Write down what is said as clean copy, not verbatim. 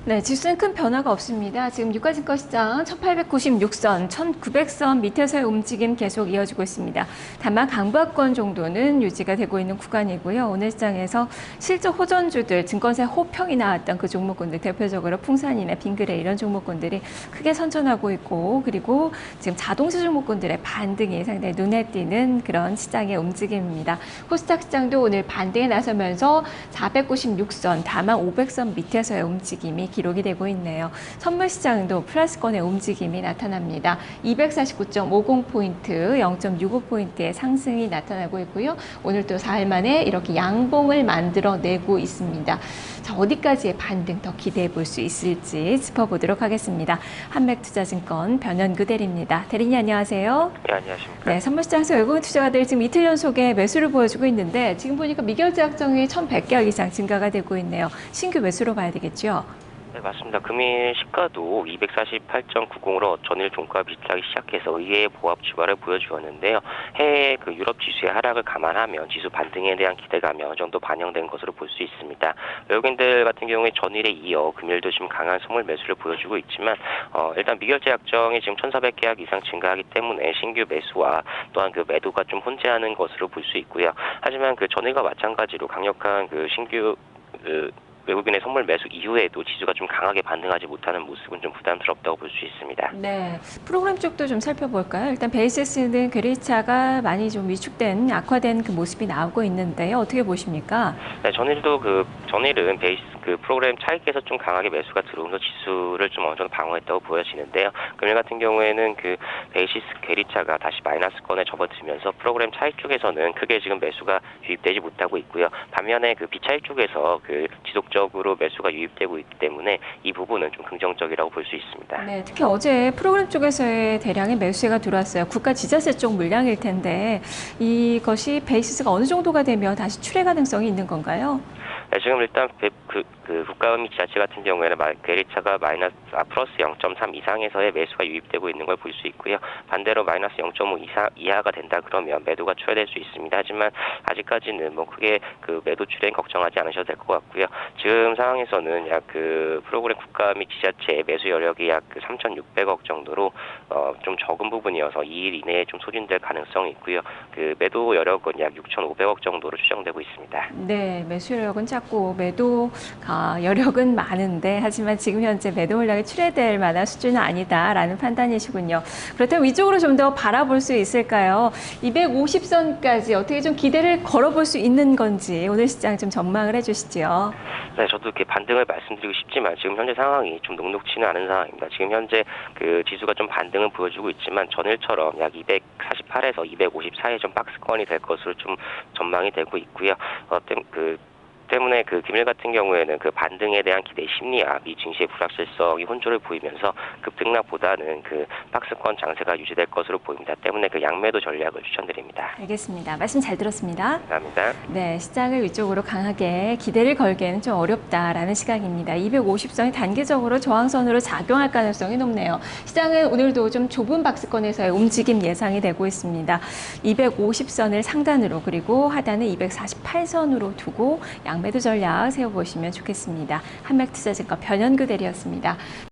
네, 지수는 큰 변화가 없습니다. 지금 유가증권 시장 1896선, 1900선 밑에서의 움직임 계속 이어지고 있습니다. 다만 강보합권 정도는 유지가 되고 있는 구간이고요. 오늘 시장에서 실적 호전주들, 증권사 호평이 나왔던 그 종목군들, 대표적으로 풍산이나 빙그레 이런 종목군들이 크게 선전하고 있고, 그리고 지금 자동차 종목군들의 반등이 상당히 눈에 띄는 그런 시장의 움직임입니다. 코스닥 시장도 오늘 반등에 나서면서 496선, 다만 500선 밑에서의 움직임이 기록이 되고 있네요. 선물시장도 플러스권의 움직임이 나타납니다. 249.50포인트, 0.65포인트의 상승이 나타나고 있고요. 오늘 또 4일 만에 이렇게 양봉을 만들어내고 있습니다. 자, 어디까지의 반등 더 기대해 볼 수 있을지 짚어보도록 하겠습니다. 한맥투자증권 변현구 대리입니다. 대리님 안녕하세요. 네, 안녕하십니까. 네, 선물시장에서 외국인 투자가들 지금 이틀 연속에 매수를 보여주고 있는데 지금 보니까 미결제약정이 1,100개억 이상 증가가 되고 있네요. 신규 매수로 봐야 되겠죠? 네, 맞습니다. 금일 시가도 248.90으로 전일 종가 비슷하게 시작해서 의외의 보합 출발을 보여주었는데요. 해외 그 유럽 지수의 하락을 감안하면 지수 반등에 대한 기대감이 어느 정도 반영된 것으로 볼 수 있습니다. 외국인들 같은 경우에 전일에 이어 금일도 지금 강한 선물 매수를 보여주고 있지만 일단 미결제 약정이 지금 1,400계약 이상 증가하기 때문에 신규 매수와 또한 그 매도가 좀 혼재하는 것으로 볼 수 있고요. 하지만 그 전일과 마찬가지로 강력한 그 신규 외국인의 선물 매수 이후에도 지수가 좀 강하게 반등하지 못하는 모습은 좀 부담스럽다고 볼 수 있습니다. 네, 프로그램 쪽도 좀 살펴볼까요? 일단 베이시스는 괴리차가 많이 좀 위축된, 악화된 그 모습이 나오고 있는데요. 어떻게 보십니까? 네, 전일은 베이스 그 프로그램 차익에서 좀 강하게 매수가 들어오면서 지수를 좀 어느 정도 방어했다고 보여지는데요. 금일 같은 경우에는 그 베이시스 괴리차가 다시 마이너스권에 접어들면서 프로그램 차익 쪽에서는 크게 지금 매수가 유입되지 못하고 있고요. 반면에 그 비차익 쪽에서 그 지속적으로 매수가 유입되고 있기 때문에 이 부분은 좀 긍정적이라고 볼 수 있습니다. 네, 특히 어제 프로그램 쪽에서의 대량의 매수가 들어왔어요. 국가 지자세 쪽 물량일 텐데 이것이 베이시스가 어느 정도가 되면 다시 출회 가능성이 있는 건가요? 네, 지금 일단 그 국가은행 지자체 같은 경우에는 괴리차가 플러스 0.3 이상에서의 매수가 유입되고 있는 걸 볼 수 있고요. 반대로 마이너스 0.5 이하가 된다 그러면 매도가 출회될 수 있습니다. 하지만 아직까지는 뭐 크게 그 매도 출현 걱정하지 않으셔도 될 것 같고요. 지금 상황에서는 약 그 프로그램 국가 및 지자체의 매수 여력이 약 3,600억 정도로 좀 적은 부분이어서 2일 이내에 좀 소진될 가능성이 있고요. 그 매도 여력은 약 6,500억 정도로 추정되고 있습니다. 네, 매수 여력은 작고 매도 여력은 많은데 하지만 지금 현재 매도 물량이 출회될 만한 수준은 아니다라는 판단이시군요. 그렇다면 위쪽으로 좀 더 바라볼 수 있을까요? 250선까지 어떻게 좀 기대를 걸어볼 수 있는 건지 오늘 시장 좀 전망을 해주시죠. 네, 저도 이렇게 반등을 말씀드리고 싶지만 지금 현재 상황이 좀 녹록치는 않은 상황입니다. 지금 현재 그 지수가 좀 반등을 보여주고 있지만 전일처럼 약 248에서 250 사이에 좀 박스권이 될 것으로 좀 전망이 되고 있고요. 때문에 그 금일 같은 경우에는 그 반등에 대한 기대 심리와 미 증시의 불확실성이 혼조를 보이면서 급등락보다는 그 박스권 장세가 유지될 것으로 보입니다. 때문에 그 양매도 전략을 추천드립니다. 알겠습니다. 말씀 잘 들었습니다. 감사합니다. 네, 시장을 위쪽으로 강하게 기대를 걸기에는 좀 어렵다라는 시각입니다. 250선이 단기적으로 저항선으로 작용할 가능성이 높네요. 시장은 오늘도 좀 좁은 박스권에서의 움직임 예상이 되고 있습니다. 250선을 상단으로 그리고 하단은 248선으로 두고 양매도 전략 세워보시면 좋겠습니다. 한맥투자증권 변현구 대리였습니다.